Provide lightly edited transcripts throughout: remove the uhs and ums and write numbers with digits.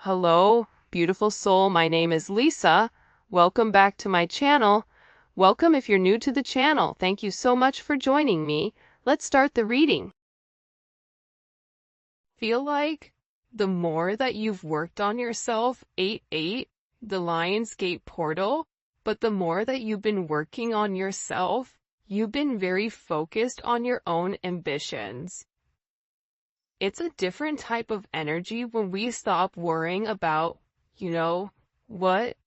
Hello, beautiful soul. My name is Lisa. Welcome back to my channel. Welcome if you're new to the channel. Thank you so much for joining me. Let's start the reading. Feel like the more that you've worked on yourself, 8-8, the Lionsgate portal, but the more that you've been working on yourself, you've been very focused on your own ambitions. It's a different type of energy when we stop worrying about, what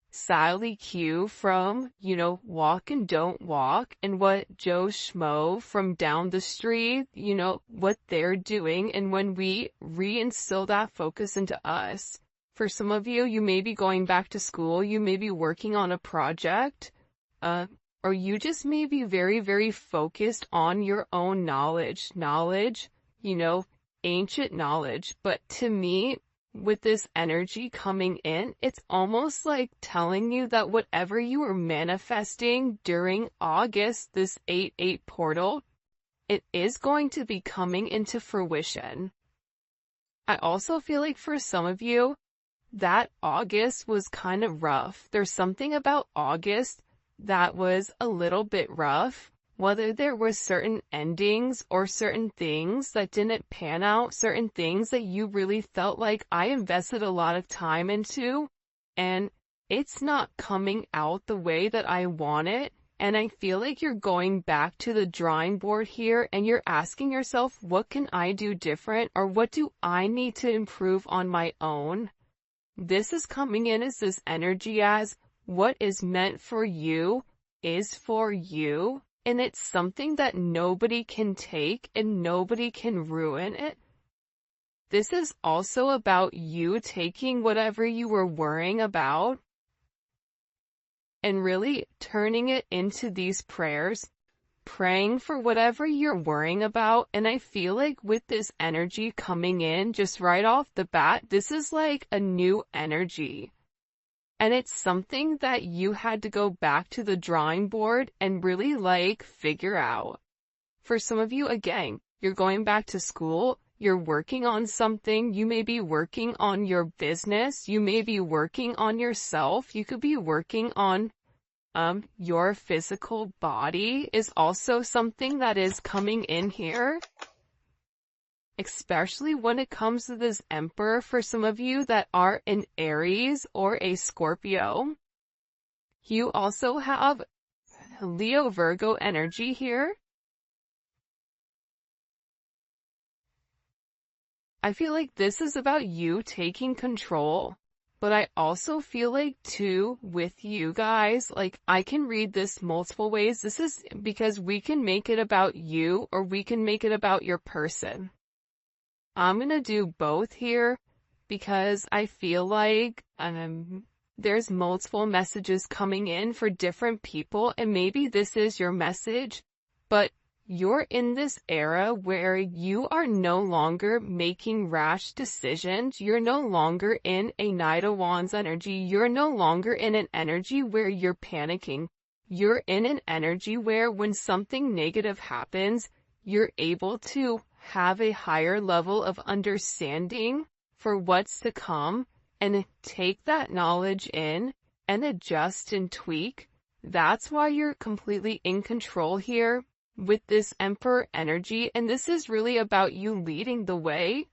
Sally Q from, Walk and Don't Walk, and what Joe Schmo from down the street, what they're doing. And when we reinstill that focus into us, for some of you, you may be going back to school, you may be working on a project, or you just may be very, very focused on your own knowledge, ancient knowledge. But to me, with this energy coming in, it's almost like telling you that whatever you were manifesting during August, this 8-8 portal, it is going to be coming into fruition. I also feel like for some of you, that August was kind of rough. There's something about August that was a little bit rough. Whether there were certain endings or certain things that didn't pan out, certain things that you really felt like I invested a lot of time into, and it's not coming out the way that I want it. And I feel like you're going back to the drawing board here and you're asking yourself, what can I do different, or what do I need to improve on my own? This is coming in as this energy as what is meant for you is for you. And it's something that nobody can take and nobody can ruin it. This is also about you taking whatever you were worrying about and really turning it into these prayers, praying for whatever you're worrying about. And I feel like with this energy coming in just right off the bat, this is like a new energy. And it's something that you had to go back to the drawing board and really figure out. For some of you, again, you're going back to school, you're working on something, you may be working on your business, you may be working on yourself, you could be working on your physical body is also something that is coming in here. Especially when it comes to this Emperor, for some of you that are an Aries or a Scorpio. You also have Leo Virgo energy here. I feel like this is about you taking control, but I also feel like too with you guys, I can read this multiple ways. This is because we can make it about you or we can make it about your person. I'm going to do both here because I feel like there's multiple messages coming in for different people, and maybe this is your message, but you're in this era where you are no longer making rash decisions. You're no longer in a Knight of Wands energy. You're no longer in an energy where you're panicking. You're in an energy where when something negative happens, you're able to have a higher level of understanding for what's to come and take that knowledge in and adjust and tweak. That's why you're completely in control here with this Emperor energy. And this is really about you leading the way,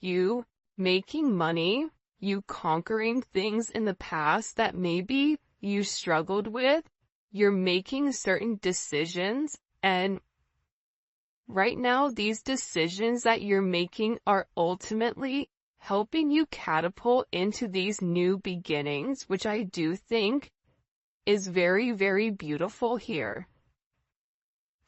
you making money, you conquering things in the past that maybe you struggled with. You're making certain decisions, and right now, these decisions that you're making are ultimately helping you catapult into these new beginnings, which I do think is very, very beautiful here.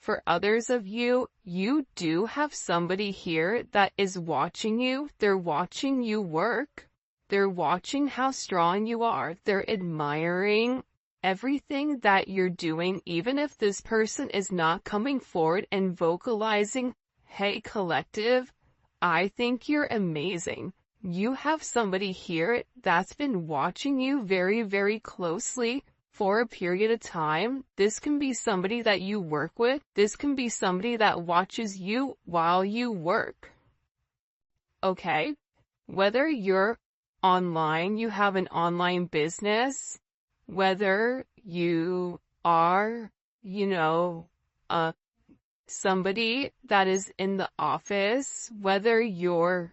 For others of you, you do have somebody here that is watching you. They're watching you work. They're watching how strong you are. They're admiring everything that you're doing, even if this person is not coming forward and vocalizing, hey collective, I think you're amazing. You have somebody here that's been watching you very, very closely for a period of time. This can be somebody that you work with. This can be somebody that watches you while you work. Okay? Whether you're online, you have an online business, whether you are, you know, somebody that is in the office, whether you're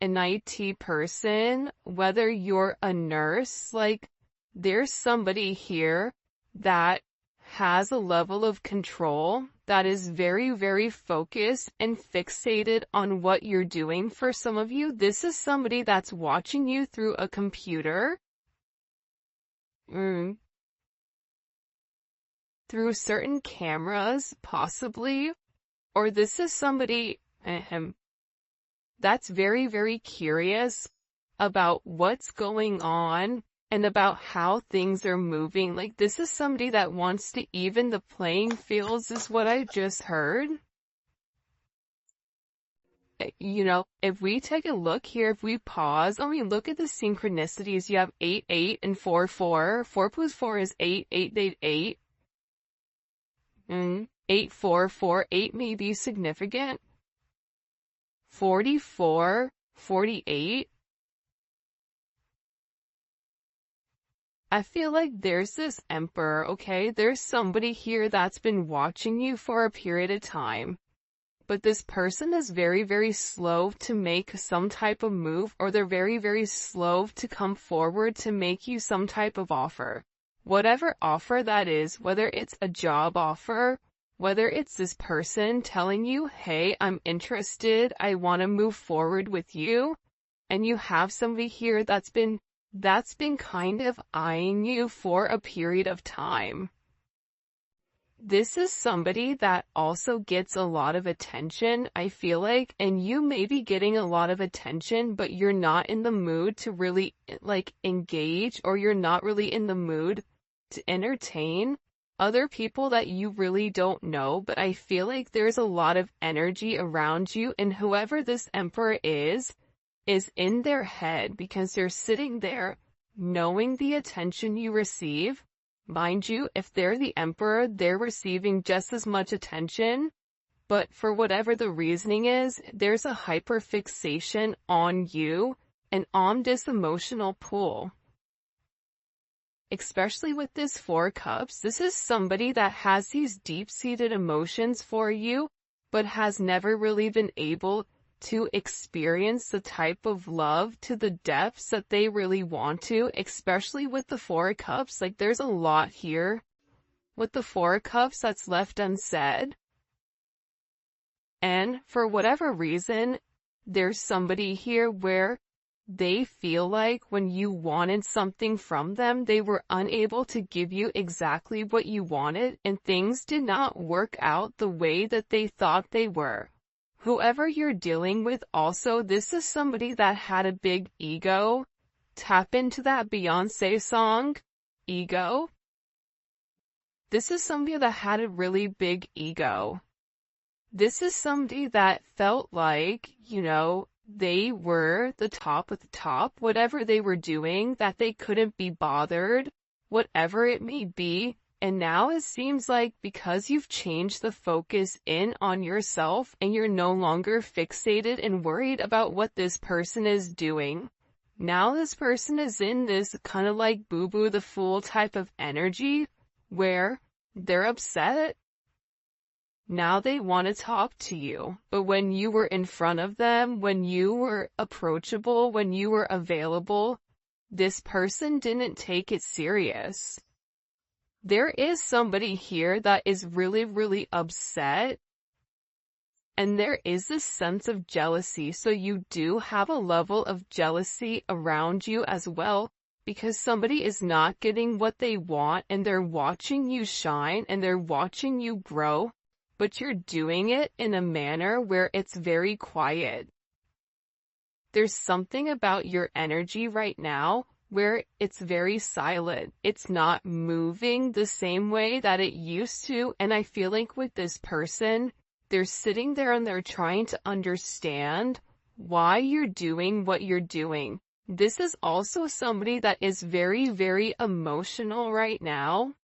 an IT person, whether you're a nurse, like there's somebody here that has a level of control that is very, very focused and fixated on what you're doing. For some of you, this is somebody that's watching you through a computer, through certain cameras, possibly, or this is somebody that's very, very curious about what's going on and about how things are moving. Like this is somebody that wants to even the playing fields, is what I just heard. You know, if we take a look here, if we pause and we look at the synchronicities, you have 8, 8, and 4, 4. 4 plus 4 is 8, 8, 8, 8. 8, 4, 4, 8 may be significant. 44, 48. I feel like there's this emperor, okay? There's somebody here that's been watching you for a period of time. But this person is very, very slow to make some type of move, or they're very, very slow to come forward to make you some type of offer. Whatever offer that is, whether it's a job offer, whether it's this person telling you, hey, I'm interested, I want to move forward with you, and you have somebody here that's been kind of eyeing you for a period of time. This is somebody that also gets a lot of attention, I feel like, and you may be getting a lot of attention, but you're not in the mood to really, like, engage, or you're not really in the mood to entertain other people that you really don't know. But I feel like there's a lot of energy around you, and whoever this emperor is in their head, because they're sitting there knowing the attention you receive. Mind you, if they're the emperor, they're receiving just as much attention, but for whatever the reasoning is, there's a hyperfixation on you and on this emotional pull. Especially with this 4 cups, this is somebody that has these deep-seated emotions for you, but has never really been able to experience the type of love to the depths that they really want to, especially with the 4 cups. Like there's a lot here with the 4 cups that's left unsaid. And for whatever reason, there's somebody here where they feel like when you wanted something from them, they were unable to give you exactly what you wanted, and things did not work out the way that they thought they were. Whoever you're dealing with also, this is somebody that had a big ego. Tap into that Beyonce song, Ego. This is somebody that had a really big ego. This is somebody that felt like, you know, they were the top of the top, whatever they were doing, that they couldn't be bothered, whatever it may be. And now it seems like because you've changed the focus in on yourself and you're no longer fixated and worried about what this person is doing, now this person is in this kind of like boo-boo the fool type of energy where they're upset. Now they want to talk to you, but when you were in front of them, when you were approachable, when you were available, this person didn't take it serious. There is somebody here that is really, really upset, and there is this sense of jealousy. So you do have a level of jealousy around you as well, because somebody is not getting what they want, and they're watching you shine, and they're watching you grow, but you're doing it in a manner where it's very quiet. There's something about your energy right now where it's very silent. It's not moving the same way that it used to. And I feel like with this person, they're sitting there and they're trying to understand why you're doing what you're doing. This is also somebody that is very, very emotional right now.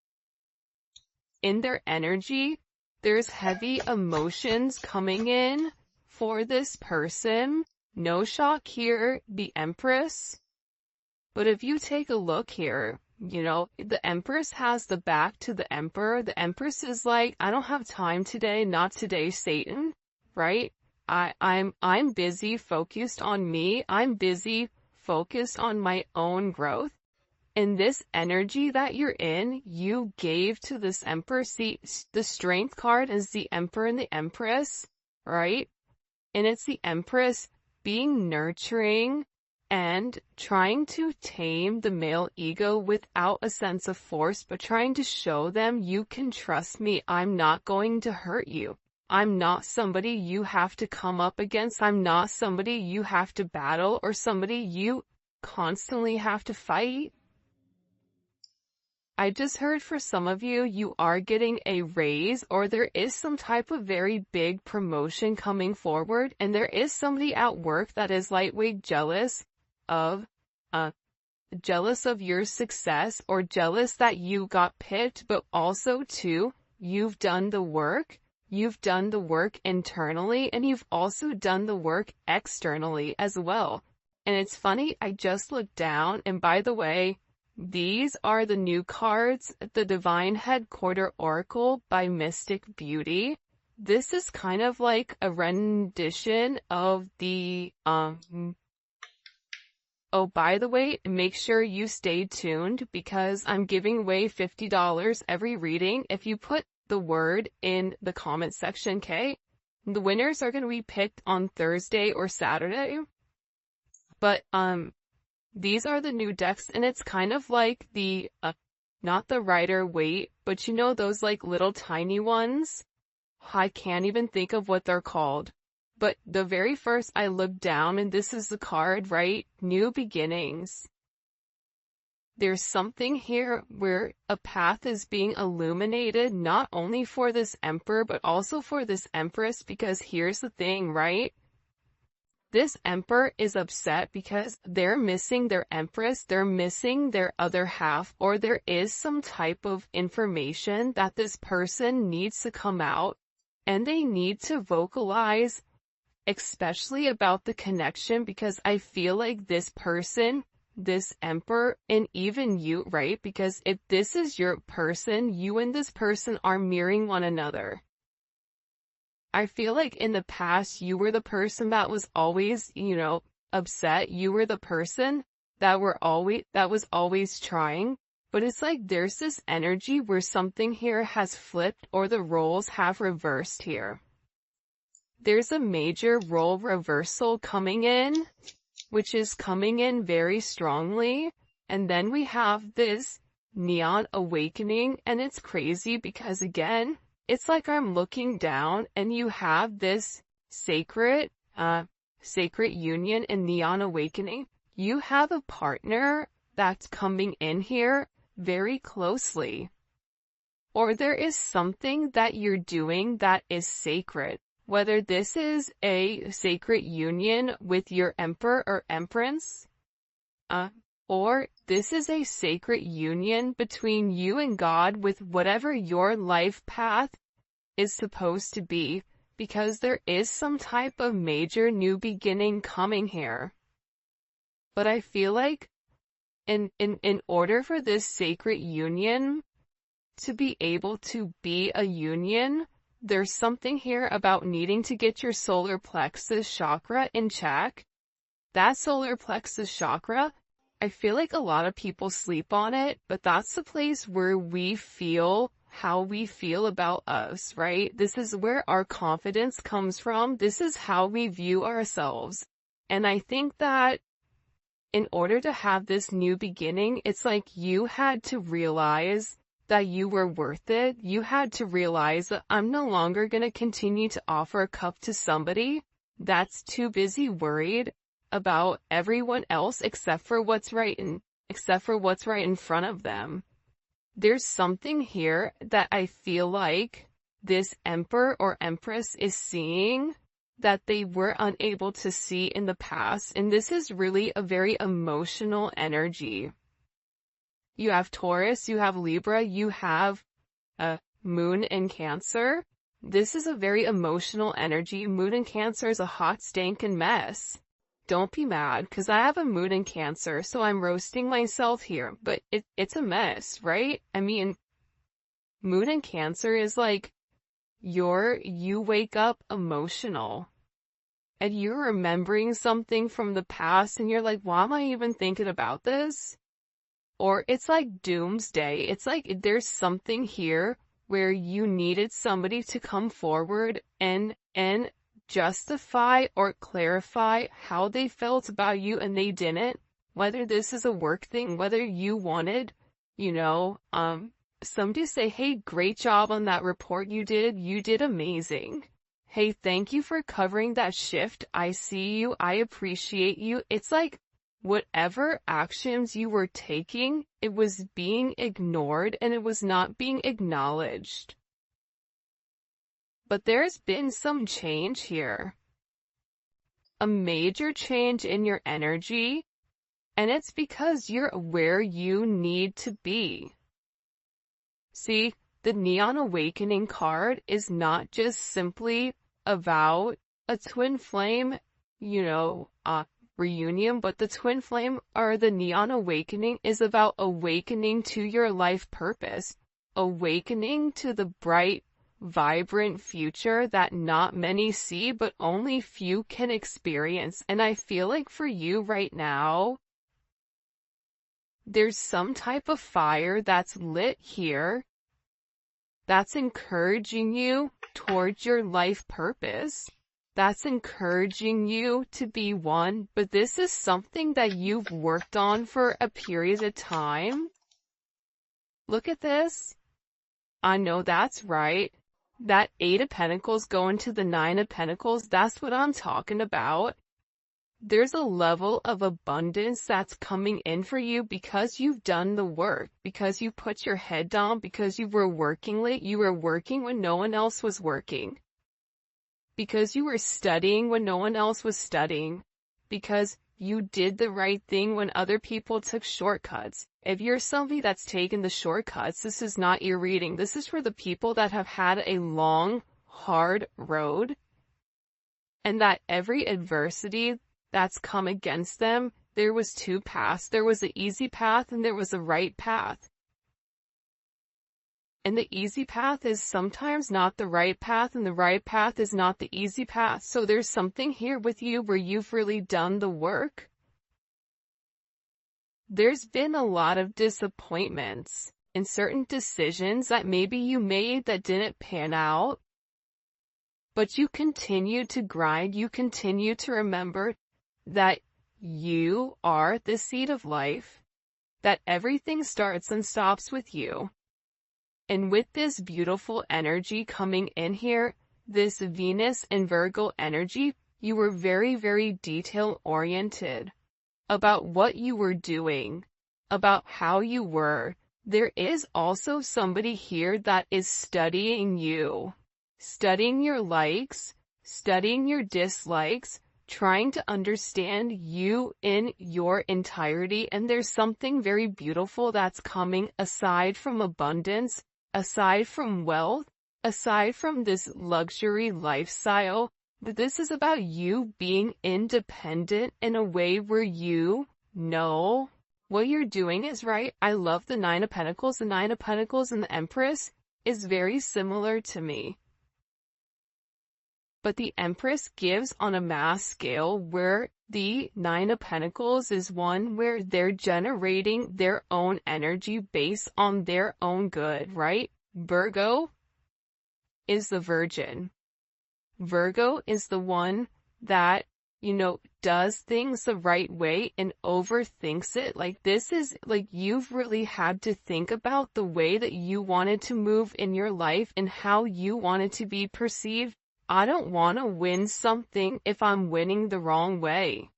In their energy, there's heavy emotions coming in for this person. No shock here, the Empress. But if you take a look here, you know, the Empress has the back to the Emperor. The Empress is like, I don't have time today, not today, Satan, right? I'm busy, focused on me. I'm busy, focused on my own growth. And this energy that you're in, you gave to this Emperor. See, the Strength card is the Emperor and the Empress, right? And it's the Empress being nurturing and trying to tame the male ego without a sense of force, but trying to show them, you can trust me. I'm not going to hurt you. I'm not somebody you have to come up against. I'm not somebody you have to battle or somebody you constantly have to fight. I just heard for some of you, you are getting a raise or there is some type of very big promotion coming forward, and there is somebody at work that is lightweight jealous of your success or jealous that you got picked, but also too, you've done the work. You've done the work internally and you've also done the work externally as well. And it's funny, I just looked down, and by the way, these are the new cards, the Divine Headquarter Oracle by Mystic Beauty. This is kind of like a rendition of the, oh, by the way, make sure you stay tuned because I'm giving away $50 every reading. If you put the word in the comment section, okay? The winners are going to be picked on Thursday or Saturday. But, these are the new decks, and it's kind of like the, not the Rider-Waite, but you know those like little tiny ones? I can't even think of what they're called. But the very first I looked down, and this is the card, right? New beginnings. There's something here where a path is being illuminated, not only for this Emperor, but also for this Empress, because here's the thing, right? This Emperor is upset because they're missing their Empress, they're missing their other half, or there is some type of information that this person needs to come out, and they need to vocalize, especially about the connection, because I feel like this person, this Emperor, and even you, right? Because if this is your person, you and this person are mirroring one another. I feel like in the past, you were the person that was always, you know, upset. You were the person that was always trying. But it's like there's this energy where something here has flipped or the roles have reversed here. There's a major role reversal coming in, which is coming in very strongly. And then we have this neon awakening, and it's crazy because again, it's like I'm looking down and you have this sacred union in neon awakening. You have a partner that's coming in here very closely. Or there is something that you're doing that is sacred. Whether this is a sacred union with your Emperor or Empress, or this is a sacred union between you and God with whatever your life path is supposed to be, because there is some type of major new beginning coming here. But I feel like in order for this sacred union to be able to be a union, there's something here about needing to get your solar plexus chakra in check. That solar plexus chakra, I feel like a lot of people sleep on it, but that's the place where we feel how we feel about us, right? This is where our confidence comes from. This is how we view ourselves. And I think that in order to have this new beginning, it's like you had to realize that you were worth it. You had to realize that I'm no longer going to continue to offer a cup to somebody that's too busy worried about everyone else except for what's right in front of them. There's something here that I feel like this Emperor or Empress is seeing that they were unable to see in the past, and this is really a very emotional energy. You have Taurus, you have Libra, you have Moon in Cancer. This is a very emotional energy. Moon in Cancer is a hot, stinking mess. don't be mad, because I have a moon in Cancer, so I'm roasting myself here, but it's a mess, right? I mean, moon in Cancer is like, you wake up emotional, and you're remembering something from the past, and you're like, why am I even thinking about this? Or it's like doomsday. It's like there's something here where you needed somebody to come forward and justify or clarify how they felt about you, and they didn't. Whether this is a work thing, whether you wanted, somebody say, hey, great job on that report you did amazing. Hey, thank you for covering that shift. I see you. I appreciate you. It's like whatever actions you were taking, it was being ignored and it was not being acknowledged. But there's been some change here. A major change in your energy, and it's because you're where you need to be. See, the Neon Awakening card is not just simply about a twin flame, reunion, but the twin flame or the Neon Awakening is about awakening to your life purpose, awakening to the bright, vibrant future that not many see, but only few can experience. And I feel like for you right now, there's some type of fire that's lit here that's encouraging you towards your life purpose. That's encouraging you to be one, but this is something that you've worked on for a period of time. Look at this. I know that's right. That 8 of Pentacles going to the 9 of Pentacles, that's what I'm talking about. There's a level of abundance that's coming in for you because you've done the work, because you put your head down, because you were working late, you were working when no one else was working. Because you were studying when no one else was studying. Because you did the right thing when other people took shortcuts. If you're somebody that's taken the shortcuts, this is not your reading. This is for the people that have had a long, hard road. And that every adversity that's come against them, there was 2 paths. There was an easy path and there was a right path. And the easy path is sometimes not the right path, and the right path is not the easy path. So there's something here with you where you've really done the work. There's been a lot of disappointments in certain decisions that maybe you made that didn't pan out. But you continue to grind. You continue to remember that you are the seed of life, that everything starts and stops with you. And with this beautiful energy coming in here, this Venus and Virgo energy, you were very, very detail-oriented about what you were doing, about how you were. There is also somebody here that is studying you, studying your likes, studying your dislikes, trying to understand you in your entirety. And there's something very beautiful that's coming aside from abundance, aside from wealth, aside from this luxury lifestyle. This is about you being independent in a way where you know what you're doing is right. I love the 9 of Pentacles. The 9 of Pentacles and the Empress is very similar to me. But the Empress gives on a mass scale, where the 9 of Pentacles is one where they're generating their own energy based on their own good, right? Virgo is the Virgin. Virgo is the one that, does things the right way and overthinks it. Like, this is like you've really had to think about the way that you wanted to move in your life and how you wanted to be perceived. I don't want to win something if I'm winning the wrong way.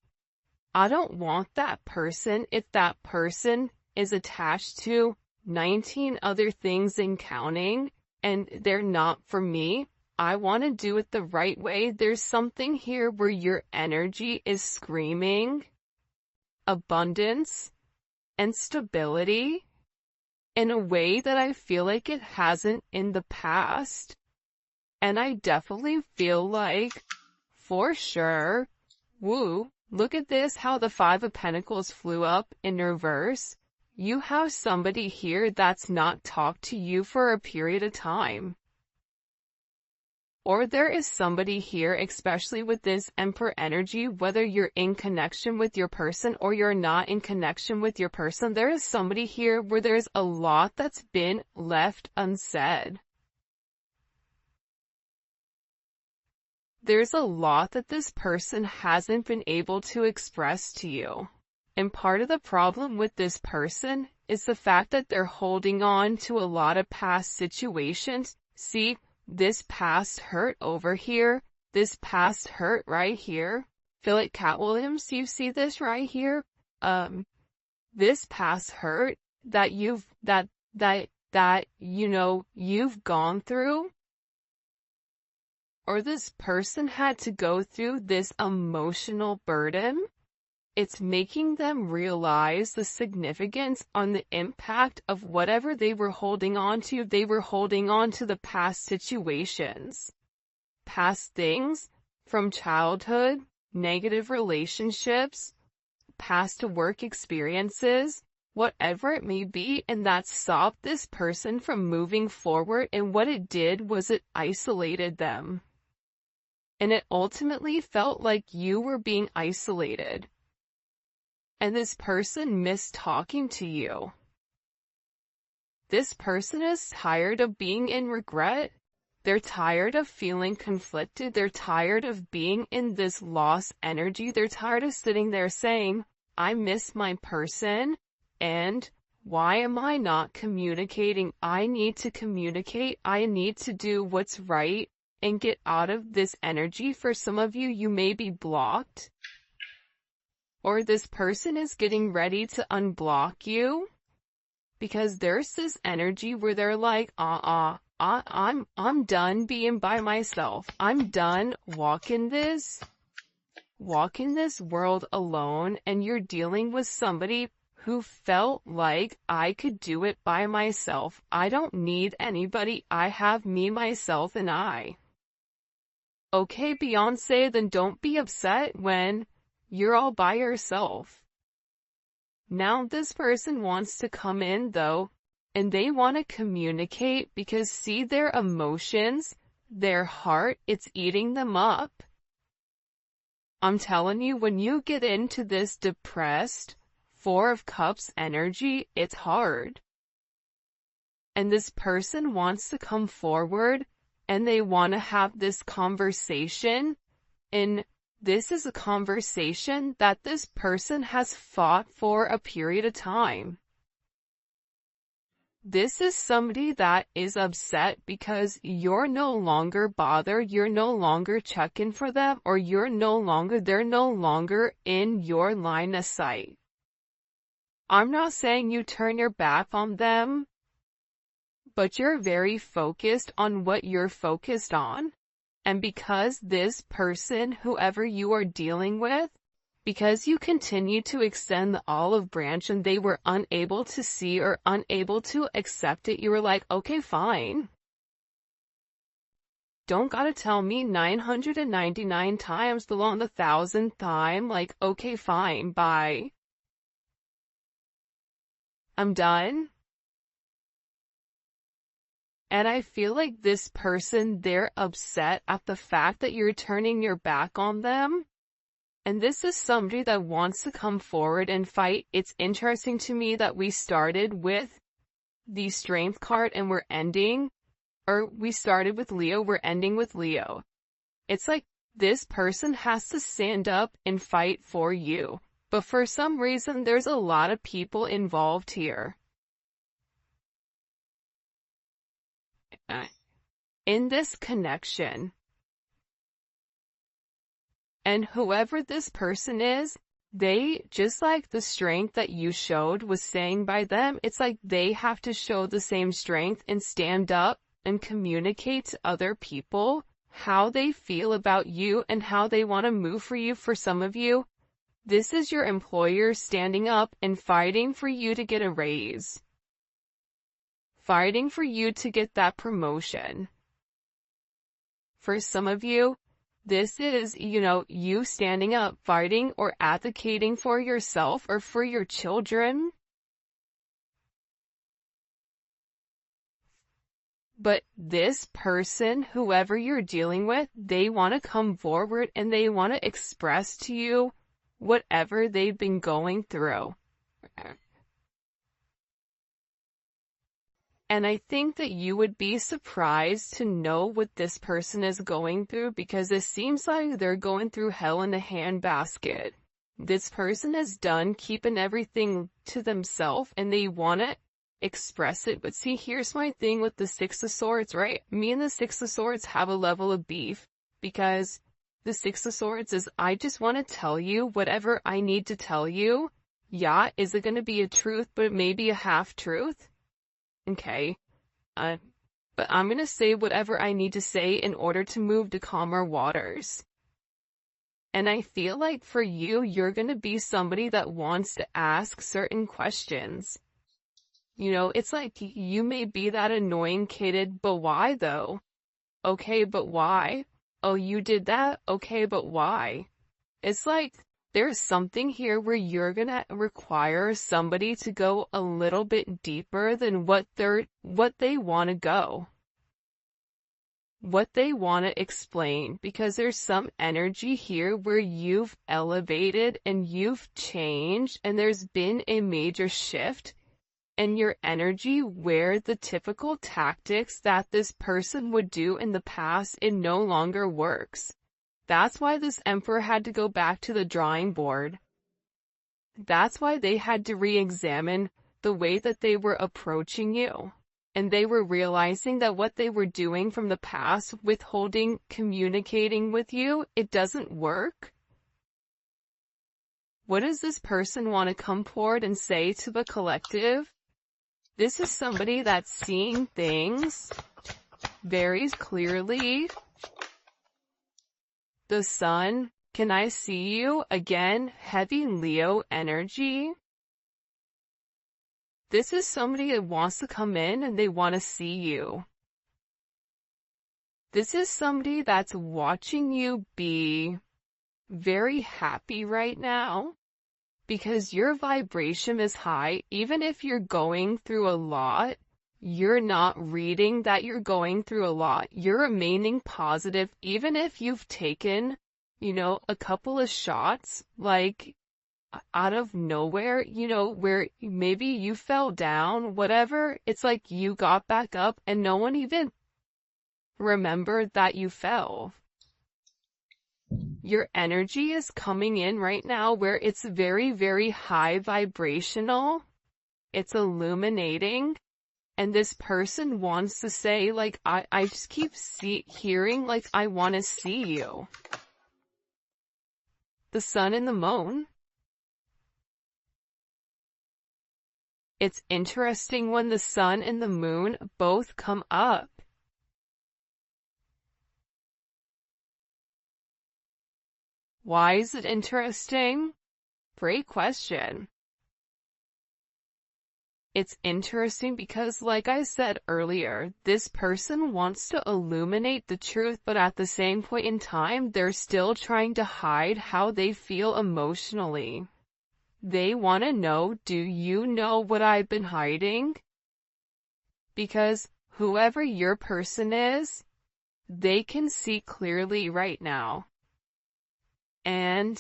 I don't want that person if that person is attached to 19 other things and counting, and they're not for me. I want to do it the right way. There's something here where your energy is screaming abundance and stability in a way that I feel like it hasn't in the past. And I definitely feel like, for sure, Look at this, how the Five of Pentacles flew up in reverse. You have somebody here that's not talked to you for a period of time. Or there is somebody here, especially with this Emperor energy, whether you're in connection with your person or you're not in connection with your person, there is somebody here where there's a lot that's been left unsaid. There's a lot that this person hasn't been able to express to you. And part of the problem with this person is the fact that they're holding on to a lot of past situations. See, this past hurt over here, this past hurt right here. Feel it, Cat Williams, you see this right here? This past hurt that you've gone through, or this person had to go through this emotional burden. It's making them realize the significance on the impact of whatever they were holding on to. They were holding on to the past situations, past things from childhood, negative relationships, past work experiences, whatever it may be, and that stopped this person from moving forward. And what it did was it isolated them. And it ultimately felt like you were being isolated. And this person missed talking to you. This person is tired of being in regret. They're tired of feeling conflicted. They're tired of being in this lost energy. They're tired of sitting there saying, I miss my person, and why am I not communicating? I need to communicate. I need to do what's right and get out of this energy. For some of you, you may be blocked. Or this person is getting ready to unblock you, because there's this energy where they're like, I'm done being by myself. I'm done walking this world alone. And you're dealing with somebody who felt like, I could do it by myself. I don't need anybody. I have me, myself, and I. Okay, Beyonce, then don't be upset when you're all by yourself. Now this person wants to come in though, and they want to communicate, because see, their emotions, their heart, it's eating them up. I'm telling you, when you get into this depressed Four of Cups energy, it's hard. And this person wants to come forward, and they want to have this conversation, and this is a conversation that this person has fought for a period of time. This is somebody that is upset because you're no longer bothered, you're no longer checking for them, or they're no longer in your line of sight. I'm not saying you turn your back on them, but you're very focused on what you're focused on. And because this person, whoever you are dealing with, because you continue to extend the olive branch and they were unable to see or unable to accept it, you were like, okay, fine. Don't gotta tell me 999 times along the 1,000th time, like, okay, fine, bye. I'm done. And I feel like this person, they're upset at the fact that you're turning your back on them. And this is somebody that wants to come forward and fight. It's interesting to me that we started with the Strength card and we started with Leo, we're ending with Leo. It's like this person has to stand up and fight for you. But for some reason, there's a lot of people involved here. In this connection. And whoever this person is, they, just like the strength that you showed was saying by them, it's like they have to show the same strength and stand up and communicate to other people how they feel about you and how they want to move for you. For some of you, this is your employer standing up and fighting for you to get a raise. Fighting for you to get that promotion. For some of you, This is, you standing up, fighting, or advocating for yourself or for your children. But this person, whoever you're dealing with, they want to come forward and they want to express to you whatever they've been going through. And I think that you would be surprised to know what this person is going through, because it seems like they're going through hell in a handbasket. This person is done keeping everything to themselves and they want to express it. But see, here's my thing with the Six of Swords, right? Me and the Six of Swords have a level of beef, because the Six of Swords is, I just want to tell you whatever I need to tell you. Yeah, is it going to be a truth, but it may be a half-truth? Okay. But I'm going to say whatever I need to say in order to move to calmer waters. And I feel like for you, you're going to be somebody that wants to ask certain questions. It's like you may be that annoying kid, but why though? Okay, but why? Oh, you did that? Okay, but why? It's like there's something here where you're gonna require somebody to go a little bit deeper than what they want to go. What they want to explain, because there's some energy here where you've elevated and you've changed and there's been a major shift in your energy where the typical tactics that this person would do in the past, it no longer works. That's why this Emperor had to go back to the drawing board. That's why they had to re-examine the way that they were approaching you. And they were realizing that what they were doing from the past, withholding, communicating with you, it doesn't work. What does this person want to come forward and say to the collective? This is somebody that's seeing things very clearly. The Sun, can I see you? Again, heavy Leo energy. This is somebody that wants to come in and they want to see you. This is somebody that's watching you be very happy right now, because your vibration is high. Even if you're going through a lot, you're not reading that you're going through a lot. You're remaining positive, even if you've taken, a couple of shots, like, out of nowhere, where maybe you fell down, whatever. It's like you got back up and no one even remembered that you fell. Your energy is coming in right now where it's very, very high vibrational. It's illuminating. And this person wants to say, like, I just keep hearing, like, I want to see you. The Sun and the Moon. It's interesting when the Sun and the Moon both come up. Why is it interesting? Great question. It's interesting because, like I said earlier, this person wants to illuminate the truth, but at the same point in time, they're still trying to hide how they feel emotionally. They want to know, do you know what I've been hiding? Because whoever your person is, they can see clearly right now. And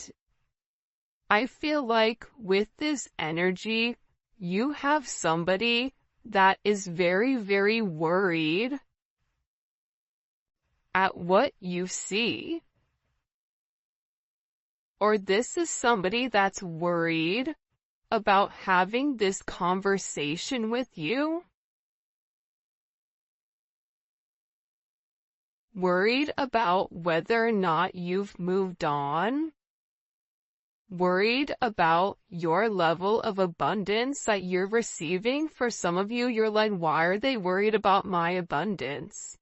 I feel like with this energy, you have somebody that is very, very worried at what you see. Or this is somebody that's worried about having this conversation with you. Worried about whether or not you've moved on. Worried about your level of abundance that you're receiving. For some of you, you're like, why are they worried about my abundance?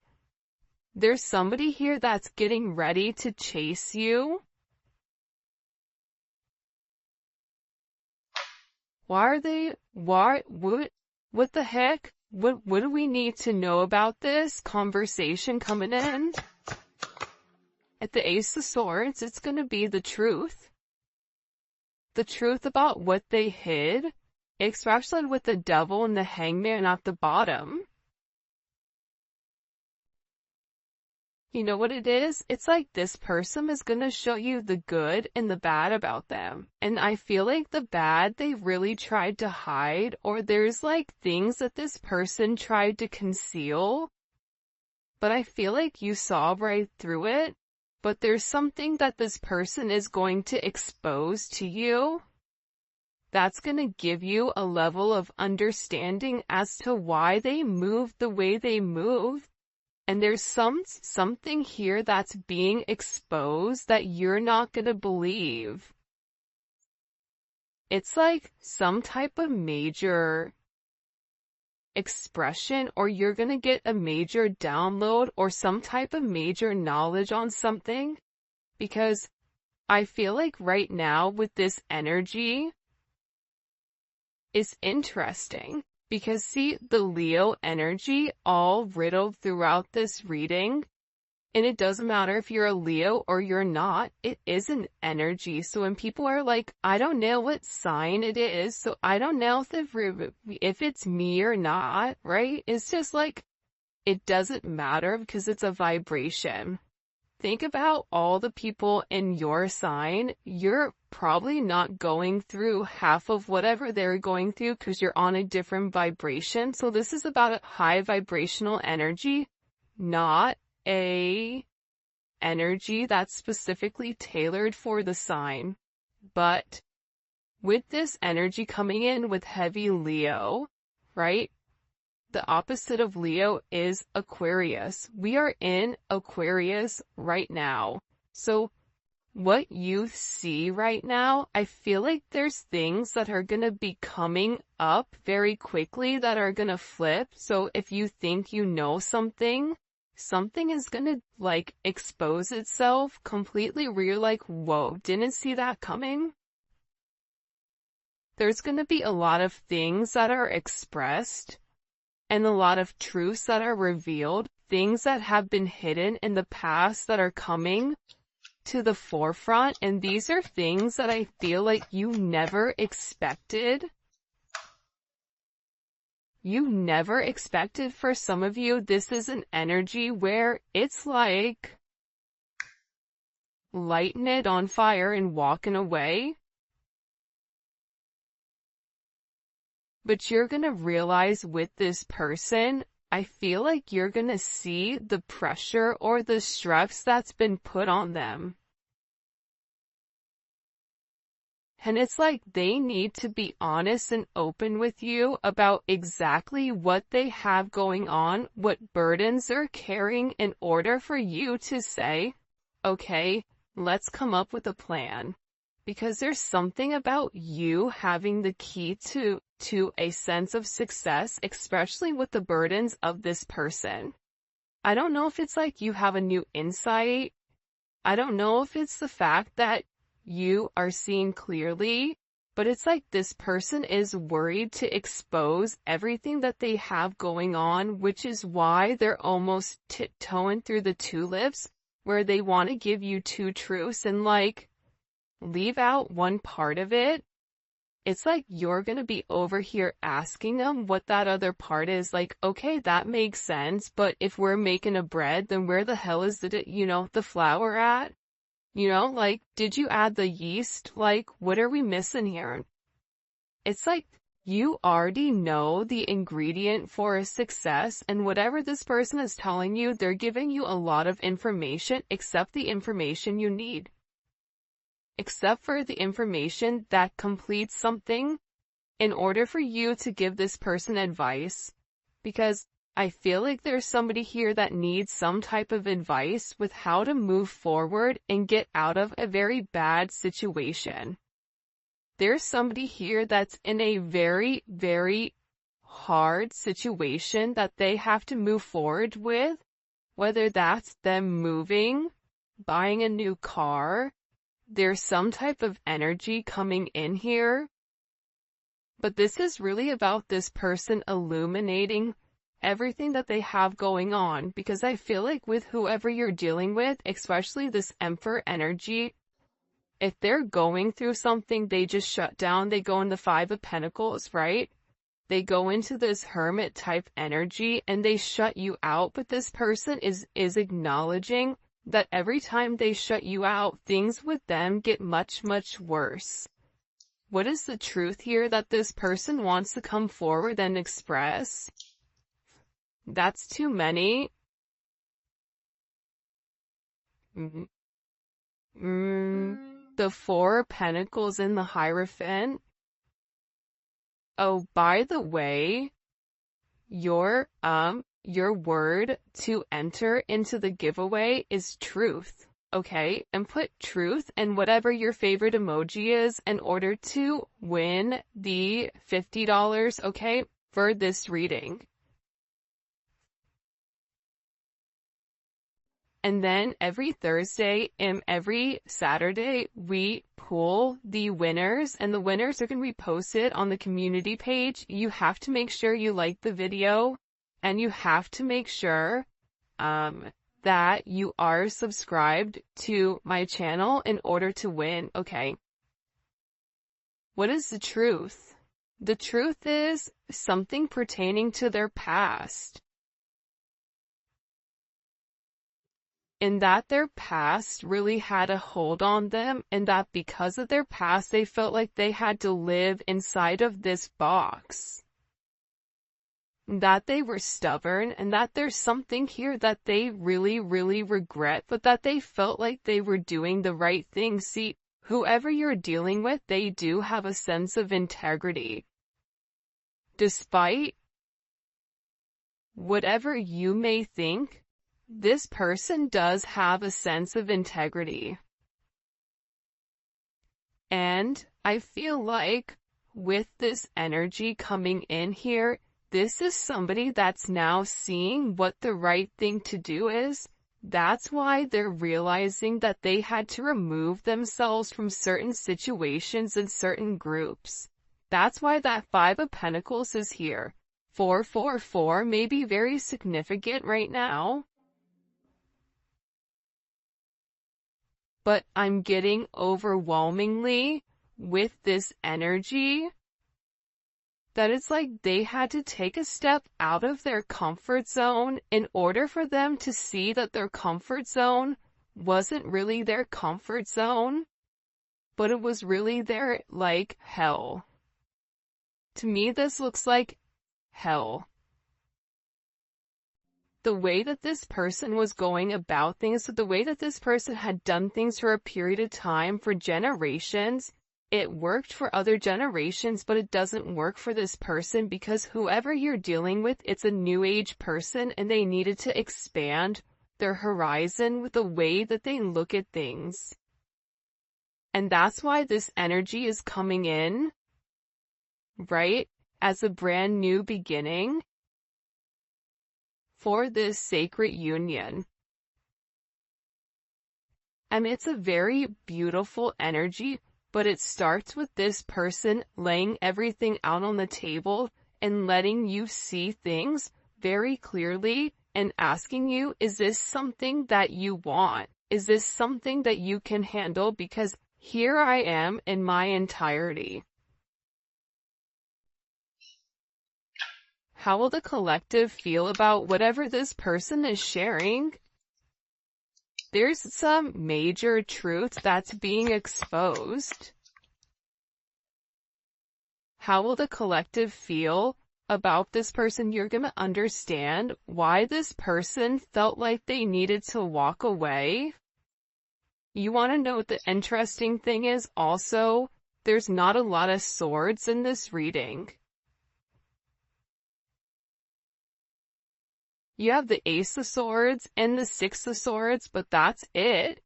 There's somebody here that's getting ready to chase you. What the heck? What do we need to know about this conversation coming in? At the Ace of Swords, it's going to be the truth. The truth about what they hid, especially with the Devil and the Hangman at the bottom. You know what it is? It's like this person is going to show you the good and the bad about them. And I feel like the bad they really tried to hide, or there's like things that this person tried to conceal. But I feel like you saw right through it. But there's something that this person is going to expose to you that's going to give you a level of understanding as to why they moved the way they moved. And there's something here that's being exposed that you're not going to believe. It's like some type of major expression, or you're going to get a major download or some type of major knowledge on something. Because I feel like right now with this energy is interesting. Because see, the Leo energy all riddled throughout this reading, and it doesn't matter if you're a Leo or you're not, it is an energy. So when people are like, I don't know what sign it is, so I don't know if it's me or not, right? It's just like, it doesn't matter because it's a vibration. Think about all the people in your sign. You're probably not going through half of whatever they're going through because you're on a different vibration. So this is about a high vibrational energy, not a energy that's specifically tailored for the sign. But with this energy coming in with heavy Leo, right? The opposite of Leo is Aquarius. We are in Aquarius right now. So what you see right now, I feel like there's things that are going to be coming up very quickly that are going to flip. So if you think you know something, something is going to like expose itself completely where you're like, whoa, didn't see that coming. There's going to be a lot of things that are expressed and a lot of truths that are revealed, things that have been hidden in the past that are coming to the forefront. And these are things that I feel like you never expected. You never expected. For some of you, this is an energy where it's like lighting it on fire and walking away. But you're going to realize with this person, I feel like you're going to see the pressure or the stress that's been put on them. And it's like they need to be honest and open with you about exactly what they have going on, what burdens they're carrying, in order for you to say, okay, let's come up with a plan. Because there's something about you having the key to a sense of success, especially with the burdens of this person. I don't know if it's like you have a new insight. I don't know if it's the fact that you are seeing clearly, but it's like this person is worried to expose everything that they have going on, which is why they're almost tiptoeing through the tulips, where they want to give you two truths and like leave out one part of it. It's like you're going to be over here asking them what that other part is. Like, okay, that makes sense, but if we're making a bread, then where the hell is the flour at? Like, did you add the yeast? Like, what are we missing here? It's like you already know the ingredient for a success, and whatever this person is telling you, they're giving you a lot of information, except the information you need. Except for the information that completes something in order for you to give this person advice. Because I feel like there's somebody here that needs some type of advice with how to move forward and get out of a very bad situation. There's somebody here that's in a very, very hard situation that they have to move forward with, whether that's them moving, buying a new car. There's some type of energy coming in here. But this is really about this person illuminating everything that they have going on, because I feel like with whoever you're dealing with, especially this Emperor energy, if they're going through something, they just shut down. They go in the Five of Pentacles, right? They go into this hermit type energy and they shut you out. But this person is acknowledging that every time they shut you out, things with them get much, much worse. What is the truth here that this person wants to come forward and express? That's too many. The Four of Pentacles in the Hierophant. Oh, by the way, your word to enter into the giveaway is truth. Okay, and put truth and whatever your favorite emoji is in order to win the $50, okay, for this reading. And then every Thursday and every Saturday, we pull the winners, and the winners are going to be posted on the community page. You have to make sure you like the video, and you have to make sure, that you are subscribed to my channel in order to win, okay? What is the truth? The truth is something pertaining to their past. In that their past really had a hold on them, and that because of their past, they felt like they had to live inside of this box. That they were stubborn, and that there's something here that they really, really regret, but that they felt like they were doing the right thing. See, whoever you're dealing with, they do have a sense of integrity. Despite whatever you may think, this person does have a sense of integrity. And I feel like with this energy coming in here, this is somebody that's now seeing what the right thing to do is. That's why they're realizing that they had to remove themselves from certain situations and certain groups. That's why that Five of Pentacles is here. 444 may be very significant right now. But I'm getting overwhelmingly with this energy that it's like they had to take a step out of their comfort zone in order for them to see that their comfort zone wasn't really their comfort zone, but it was really their, like, hell. To me, this looks like hell. The way that this person was going about things, the way that this person had done things for a period of time, for generations, it worked for other generations, but it doesn't work for this person because whoever you're dealing with, it's a new age person and they needed to expand their horizon with the way that they look at things. And that's why this energy is coming in, right, as a brand new beginning for this sacred union. And it's a very beautiful energy, but it starts with this person laying everything out on the table and letting you see things very clearly and asking you, is this something that you want? Is this something that you can handle? Because here I am in my entirety. How will the collective feel about whatever this person is sharing? There's some major truth that's being exposed. How will the collective feel about this person? You're going to understand why this person felt like they needed to walk away. You want to know what the interesting thing is? Also, there's not a lot of swords in this reading. You have the Ace of Swords and the Six of Swords, but that's it.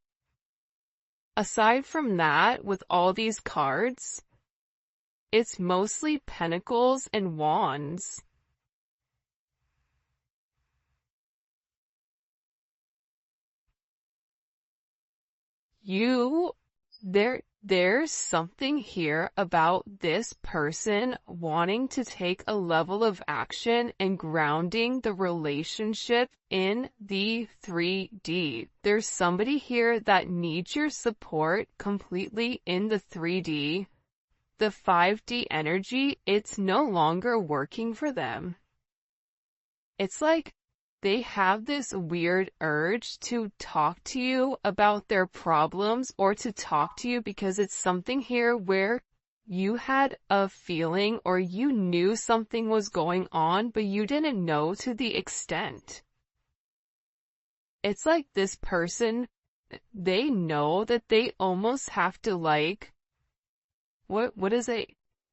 Aside from that, with all these cards, it's mostly Pentacles and Wands. There's something here about this person wanting to take a level of action and grounding the relationship in the 3D. There's somebody here that needs your support completely in the 3D. The 5D energy, it's no longer working for them. It's like they have this weird urge to talk to you about their problems or to talk to you because it's something here where you had a feeling or you knew something was going on, but you didn't know to the extent. It's like this person, they know that they almost have to like, what is it?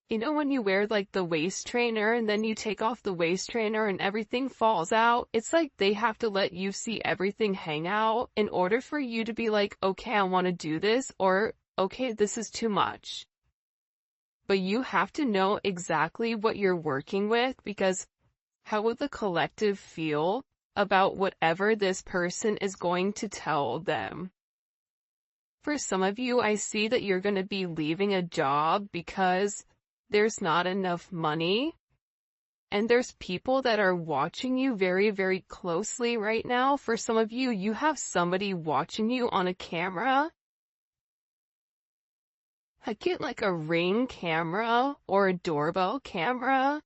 You know when you wear like the waist trainer and then you take off the waist trainer and everything falls out? It's like they have to let you see everything hang out in order for you to be like, okay, I want to do this, or okay, this is too much. But you have to know exactly what you're working with, because how would the collective feel about whatever this person is going to tell them? For some of you, I see that you're going to be leaving a job because there's not enough money, and there's people that are watching you very, very closely right now. For some of you, you have somebody watching you on a camera. I get like a Ring camera or a doorbell camera.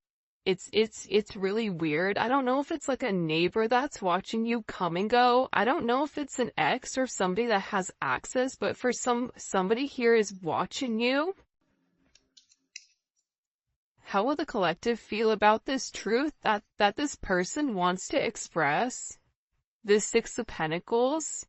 It's really weird. I don't know if it's like a neighbor that's watching you come and go. I don't know if it's an ex or somebody that has access, but for somebody here is watching you. How will the collective feel about this truth that this person wants to express? The Six of Pentacles.